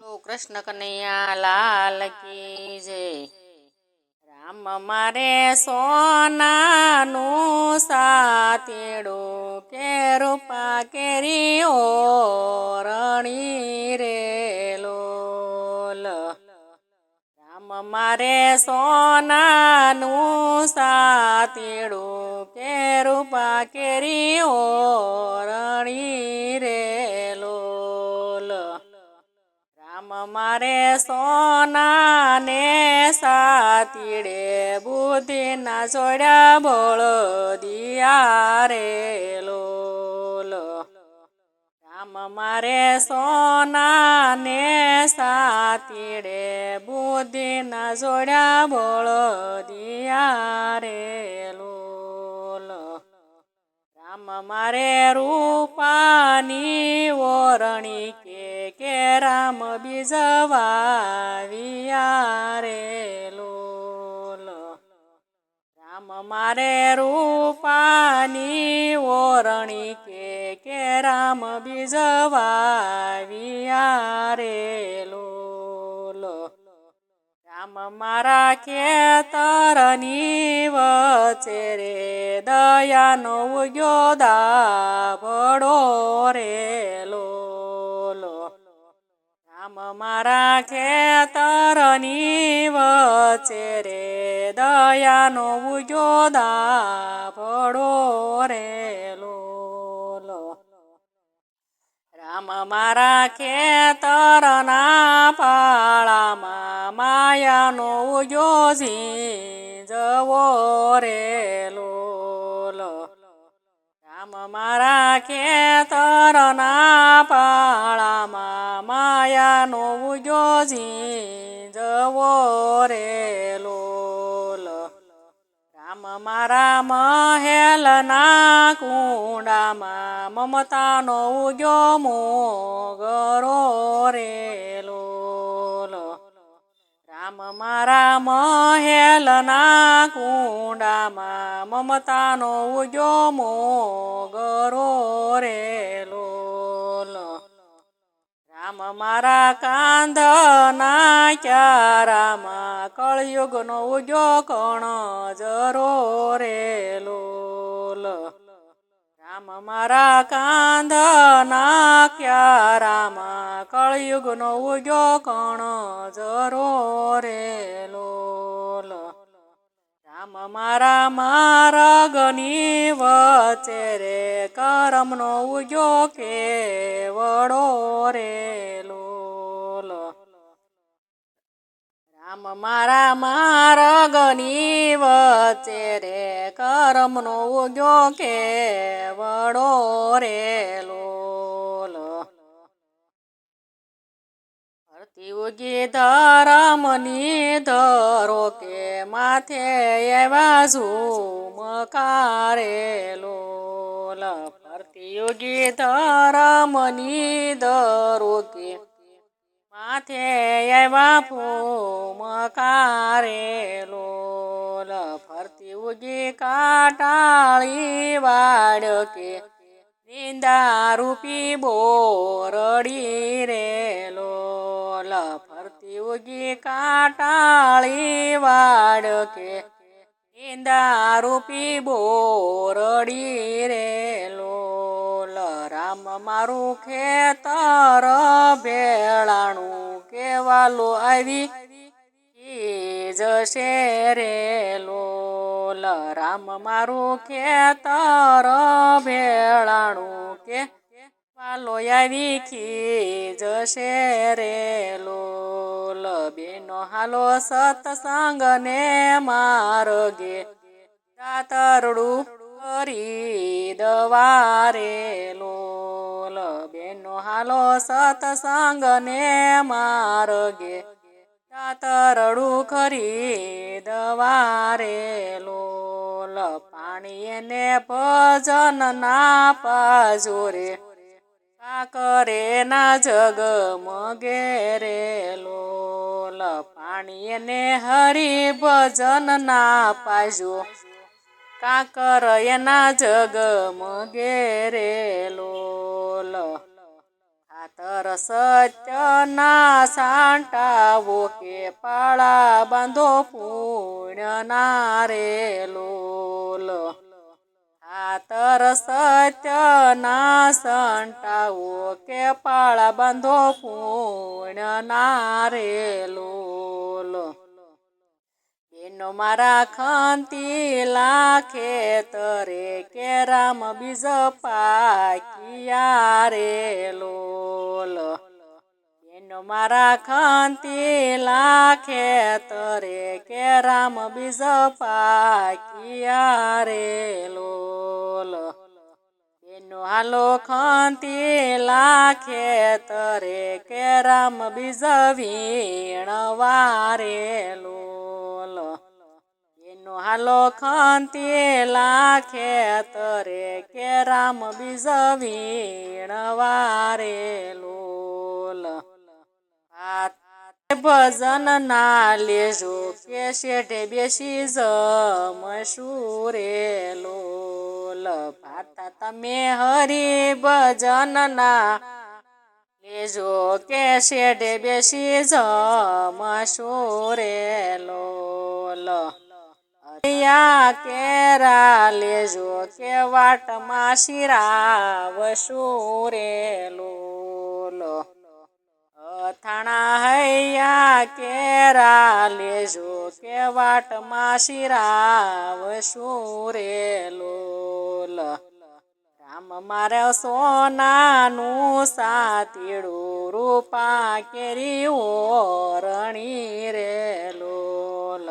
બોલો કૃષ્ણ કનૈયા લાલ કી જય। રામ મારે સોનાનું સાતીડું કે રૂપા કેરી ઓરણી રે લોલ। રામ મારે સોનાનું સાતીડું કે રૂપા કેરી ઓરણી રે લોલ। રામ મારે સોનાને સાતીડે બુદ્ધિના જોડ્યા બળદિયા રે લોલ। રામ મારે સોનાને સાતીડે બુદ્ધિના જોડ્યા બળદિયા રે લોલ। રામ મારે રૂપાની ઓરણી કે રામ બીજ વાવ્યા રે લોલ। રામ મારે રૂપાની ઓરણી કે રામ બીજ વાવ્યા રે લોલ। રામ મારા ખેતરની વચ્ચે રે દયાનો ઉગ્યો દાભડો રે લોલ। રામ મારા ખેતરની વચ્ચે રે દયાનો ઉગ્યો દાભડો રે લોલ। રામ મારા ખેતરના પાળામાં માયાનો ઉગ્યો ઝીંઝવો રે લોલ। રામ મારા ખેતરના પાળામાં માયાનો ઉગ્યો ઝીંઝવો રે લોલ। રામ મારા મહેલના કુંડામાં મમતાનો ઉગ્યો મોગરો રે લોલ। રામ મારા મહેલના કુંડામાં મમતાનો ઉગ્યો મોગરો રે લોલ। રામ મારા કાંધના ક્યારામાં કળયુગનો ઉગ્યો કણજરો રે લોલ। રામ મારા કાંધના ક્યારામાં કળયુગનો ઉગ્યો કણજરો રે લોલ। રામ મારા માર્ગની વચ્ચે રે કરમનો ઉગ્યો કેવડો રે લોલ। રામ મારા માર્ગની વચ્ચે રે કરમનો ઉગ્યો કેવડો રે લોલ। ધરતી ઉગી ધરમની ધરો કે માથે એવા ઝુમકા રે લોલ। ધરતી ઉગી ધરમની ધરો કે માથે એવા ફૂમકા રે લોલ। ફરતી ઉગી કાટાળી વાડ કે નિંદા રૂપી બોરડી રે લોલ। ફરતી ઉગી કાટાળી વાડ કે નિંદા રૂપી બોરડી રે લોલ। રામ મારું ખેતર ભેળાણું કેવાલું આવી જશે રે લોલ। રામ મારું ખેતર ભેળાણું કે વાલો આવી જશે રે લોલ। બેનો હાલો સત્સંગને માર્ગે દાતરડું ખરીદવા રે લોલ। બેનો હાલો સત્સંગને માર્ગે દાતરડું ખરીદવા રે લોલ। પાણી એને ભજન ના પાજો રે કાકરે ના જગમગે રે લોલ। પાણી એને હરિ ભજન ના પાજો કાકર એના જગમગે રે લોલ। તર સત્યના સાંટાવો કે પાળા બાંધો પુણ્યના રે લોલ તર સત્યના સંટાવો કે પાળા બાંધો પુણ્યના રે લોલ એનો મારા ખંતીલા ખેતરે કે રામ બીજ પાક્યા રે લોલ એનો મારા ખંતીલા ખેતરે કે રામ બીજ પાક્યા રે લોલ એનો હાલો ખંતીલા ખેતરે કે રામ બીજ વીણવા રે લોલ એનો હાલો ખંતીલા ખેતરે કે રામ બીજ વીણવા રે લોલ ભજન ના લેજો કે શેઠે બેસી જમશું રે લોલ ભાતા તમે હરી ભજન ના લેજો કે શેઠે બેસી જમશું રે લોલ કેરા લેજો કે વાટમાં શિરાવશું રે લોલ અથાણા હૈયા કેરા લેજો કે વાટમાં શિરાવશું રે લોલ રામ મારે સોનાનું સાતીડું રૂપા કેરી ઓરણી રે લોલ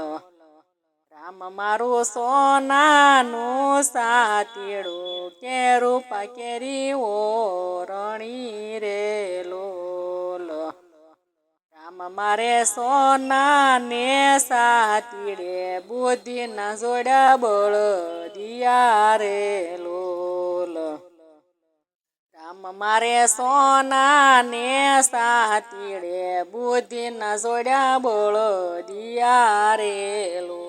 રામ મારું સોનાનું સાતીડું કે રૂપા કેરી ઓરણી રે લોલ રામ મારે સોનાને સાતીડે બુદ્ધિના જોડ્યા બળદિયા રે લોલ રામ મારે સોનાને સાતીડે બુદ્ધિના જોડ્યા બળદિયા રે લોલ